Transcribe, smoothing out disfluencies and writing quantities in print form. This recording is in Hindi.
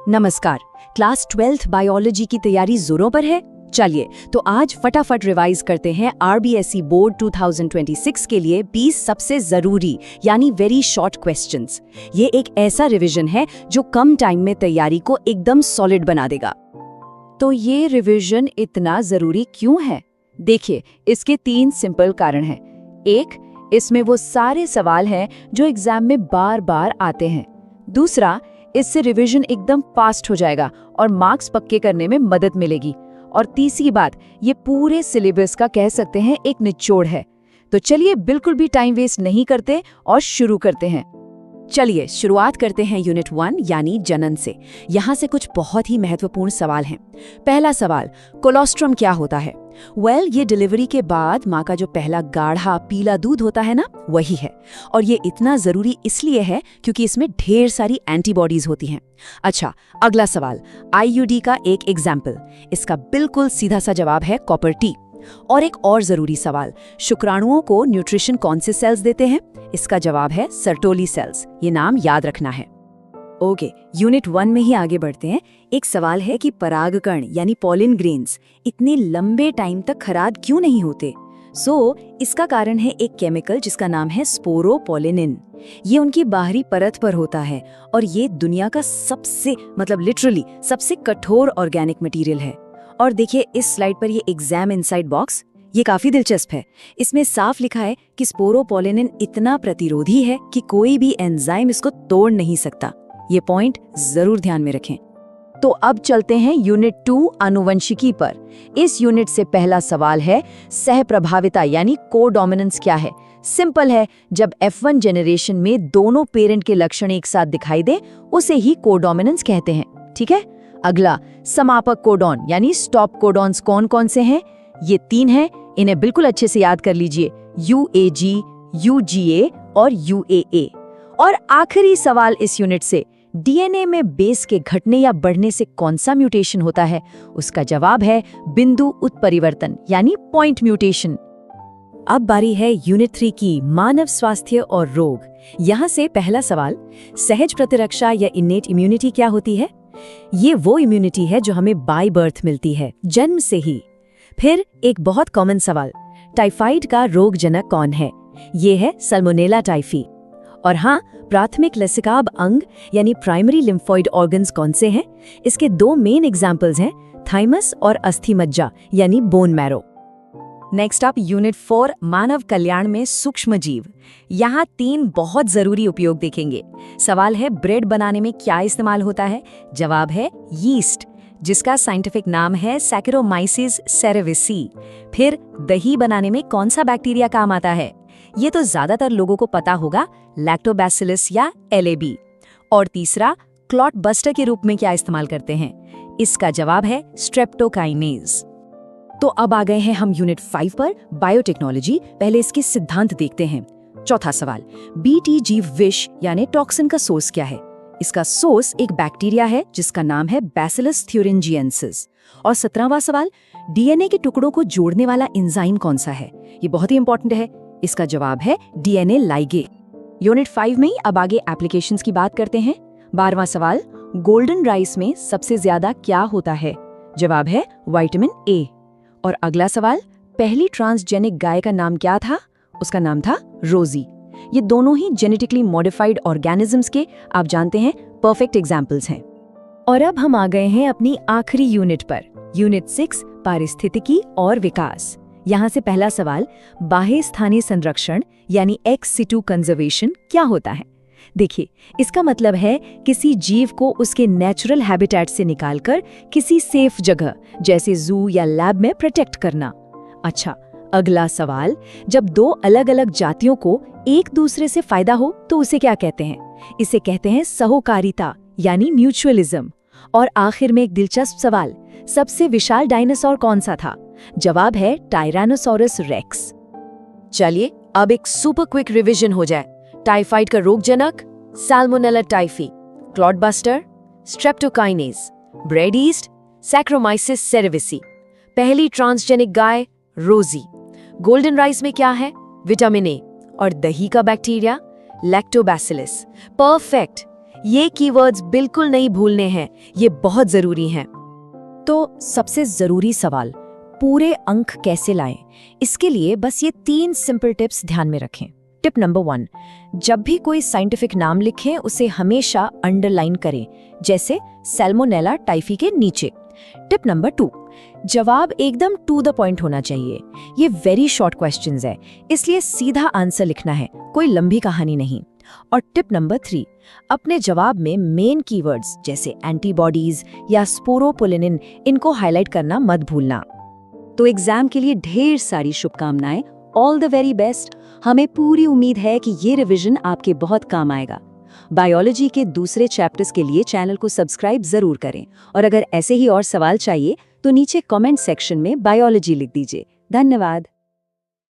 नमस्कार। क्लास 12th बायोलॉजी की तैयारी जोरों पर है। चलिए तो आज फटाफट रिवाइज करते हैं आरबीएसई बोर्ड 2026 के लिए 20 सबसे जरूरी यानी वेरी शॉर्ट क्वेश्चंस। ये एक ऐसा रिवीजन है जो कम टाइम में तैयारी को एकदम सॉलिड बना देगा। तो ये रिवीजन इतना जरूरी क्यों है? देखिए, इसके 3 सिंपल कारण हैं। एक, इसमें वो सारे सवाल हैं जो एग्जाम में बार बार आते हैं। दूसरा, इससे रिवीजन एकदम फास्ट हो जाएगा और मार्क्स पक्के करने में मदद मिलेगी। और तीसरी बात, ये पूरे सिलेबस का कह सकते हैं एक निचोड़ है। तो चलिए बिल्कुल भी टाइम वेस्ट नहीं करते और शुरू करते हैं। चलिए शुरुआत करते हैं यूनिट 1 यानी जनन से। यहाँ से कुछ बहुत ही महत्वपूर्ण सवाल हैं। पहला सवाल, कोलोस्ट्रम क्या होता है? ये डिलीवरी के बाद माँ का जो पहला गाढ़ा पीला दूध होता है ना, वही है। और ये इतना जरूरी इसलिए है क्योंकि इसमें ढेर सारी एंटीबॉडीज होती हैं। अच्छा, अगला सवाल, आईयूडी का एक एग्जाम्पल। इसका बिल्कुल सीधा सा जवाब है कॉपर टी। और एक और जरूरी सवाल, शुक्राणुओं को न्यूट्रिशन कौन से सेल्स देते हैं? इसका जवाब है सर्टोली सेल्स। ये नाम याद रखना है। ओके, यूनिट 1 में ही आगे बढ़ते हैं। एक सवाल है कि परागकण यानी पॉलिन ग्रेन्स इतने लंबे टाइम तक खराब क्यों नहीं होते? इसका कारण है एक केमिकल जिसका नाम है स्पोरोपोलिनिन। ये उनकी बाहरी परत पर होता है और ये दुनिया का सबसे लिटरली सबसे कठोर ऑर्गेनिक मटेरियल है। और देखिए इस स्लाइड पर ये एग्जाम इनसाइड बॉक्स, ये काफी दिलचस्प है। इसमें साफ लिखा है कि स्पोरोपोलिनिन इतना प्रतिरोधी है कि कोई भी एंजाइम इसको तोड़ नहीं सकता। ये पॉइंट जरूर ध्यान में रखें। तो अब चलते हैं यूनिट 2 आनुवंशिकी पर। इस यूनिट से पहला सवाल है, सहप्रभाविता यानी कोडोमिनेंस क्या है? सिंपल है, जब F1 जनरेशन में दोनों पेरेंट के लक्षण एक साथ दिखाई दे उसे ही कोडोमिनेंस कहते हैं। ठीक है। अगला, समापक कोडॉन यानी स्टॉप कोडॉन्स कौन कौन से हैं? ये 3 हैं। इन्हें बिल्कुल अच्छे से याद कर लीजिए, UAG, UGA और UAA। और आखिरी सवाल इस यूनिट से, डीएनए में बेस के घटने या बढ़ने से कौन सा म्यूटेशन होता है? उसका जवाब है बिंदु उत्परिवर्तन यानी पॉइंट म्यूटेशन। अब बारी है यूनिट 3 की, मानव स्वास्थ्य और रोग। यहाँ से पहला सवाल, सहज प्रतिरक्षा या इनेट इम्यूनिटी क्या होती है? ये वो इम्यूनिटी है जो हमें बाय बर्थ मिलती है, जन्म से ही। फिर एक बहुत कॉमन सवाल, टाइफाइड का रोगजनक कौन है? ये है सल्मोनेला टाइफी। और हाँ, प्राथमिक लसिकाब अंग यानी प्राइमरी लिम्फोइड ऑर्गन्स कौन से हैं? इसके 2 मेन एग्जाम्पल्स हैं, थाइमस और अस्थि मज्जा यानी bone marrow. Next up unit 4, मानव कल्याण में सूक्ष्म जीव। यहाँ 3 बहुत जरूरी उपयोग देखेंगे। सवाल है, ब्रेड बनाने में क्या इस्तेमाल होता है? जवाब है यीस्ट, जिसका साइंटिफिक नाम है सैकेरोमाइसिस सेरेविसी। फिर दही बनाने में कौन सा बैक्टीरिया काम आता है? ये तो ज्यादातर लोगों को पता होगा, लैक्टोबैसिलस या LAB। और तीसरा, क्लॉट बस्टर के रूप में क्या इस्तेमाल करते हैं? इसका जवाब है स्ट्रेप्टोकाइनेज। तो अब आ गए हैं हम यूनिट 5 पर, बायोटेक्नोलॉजी। पहले इसके सिद्धांत देखते हैं। चौथा सवाल, बीटी जीव विष यानी टॉक्सिन का सोर्स क्या है? इसका सोर्स एक बैक्टीरिया है जिसका नाम है बैसिलस थ्यूरिंजिएंसिस। और 17वां सवाल, डीएनए के टुकड़ों को जोड़ने वाला एंजाइम कौन सा है? ये बहुत ही इंपॉर्टेंट है। इसका जवाब है डीएनए लाइगेज। यूनिट 5 में अब आगे एप्लीकेशंस की बात करते हैं। 12वां सवाल, गोल्डन राइस में सबसे ज्यादा क्या होता है? जवाब है विटामिन ए। और अगला सवाल, पहली ट्रांसजेनिक गाय का नाम क्या था? उसका नाम था रोजी। ये दोनों ही जेनेटिकली मॉडिफाइड ऑर्गेनिजम्स के, आप जानते हैं, परफेक्ट एग्जाम्पल्स हैं। और अब हम आ गए हैं अपनी आखिरी यूनिट पर, यूनिट 6, पारिस्थितिकी और विकास। यहाँ से पहला सवाल, बाह्य स्थानीय संरक्षण यानी एक्स सिटू कंजर्वेशन क्या होता है? देखिए, इसका मतलब है किसी जीव को उसके नेचुरल हैबिटेट से निकालकर किसी सेफ जगह जैसे जू या लैब में प्रोटेक्ट करना। अच्छा, अगला सवाल, जब 2 अलग अलग जातियों को एक दूसरे से फायदा हो तो उसे क्या कहते हैं? इसे कहते हैं सहोकारिता यानी म्यूचुअलिज्म। और आखिर में एक दिलचस्प सवाल, सबसे विशाल डायनासोर कौन सा था? जवाब है टायरानोसोरस रेक्स। चलिए अब एक सुपर क्विक रिवीजन हो जाए। टाइफाइड का रोगजनक Salmonella typhi, clot buster streptokinase, bread yeast Saccharomyces cerevisiae, पहली ट्रांसजेनिक गाय रोजी, गोल्डन राइस में क्या है? Vitamin A. और दही का बैक्टीरिया लैक्टोबैसिलस। परफेक्ट। ये कीवर्ड्स बिल्कुल नहीं भूलने हैं, ये बहुत जरूरी हैं। तो सबसे जरूरी सवाल, पूरे अंक कैसे लाएं? इसके लिए बस ये 3 सिंपल टिप्स ध्यान में रखें। टिप नंबर 1, जब भी कोई साइंटिफिक नाम लिखें उसे हमेशा अंडरलाइन करें, जैसे सैल्मोनेला टाइफी के नीचे। टिप नंबर 2, जवाब एकदम टू द पॉइंट होना चाहिए। ये वेरी शॉर्ट क्वेश्चंस है, इसलिए सीधा आंसर लिखना है, कोई लंबी कहानी नहीं। और टिप नंबर 3, अपने जवाब में मेन कीवर्ड्स जैसे एंटीबॉडीज या स्पोरोपोलिनिन इनको हाईलाइट करना मत भूलना। तो एग्जाम के लिए ढेर सारी शुभकामनाएं, ऑल द वेरी बेस्ट। हमें पूरी उम्मीद है कि ये रिवीजन आपके बहुत काम आएगा। बायोलॉजी के दूसरे चैप्टर्स के लिए चैनल को सब्सक्राइब जरूर करें, और अगर ऐसे ही और सवाल चाहिए तो नीचे कमेंट सेक्शन में बायोलॉजी लिख दीजिए। धन्यवाद।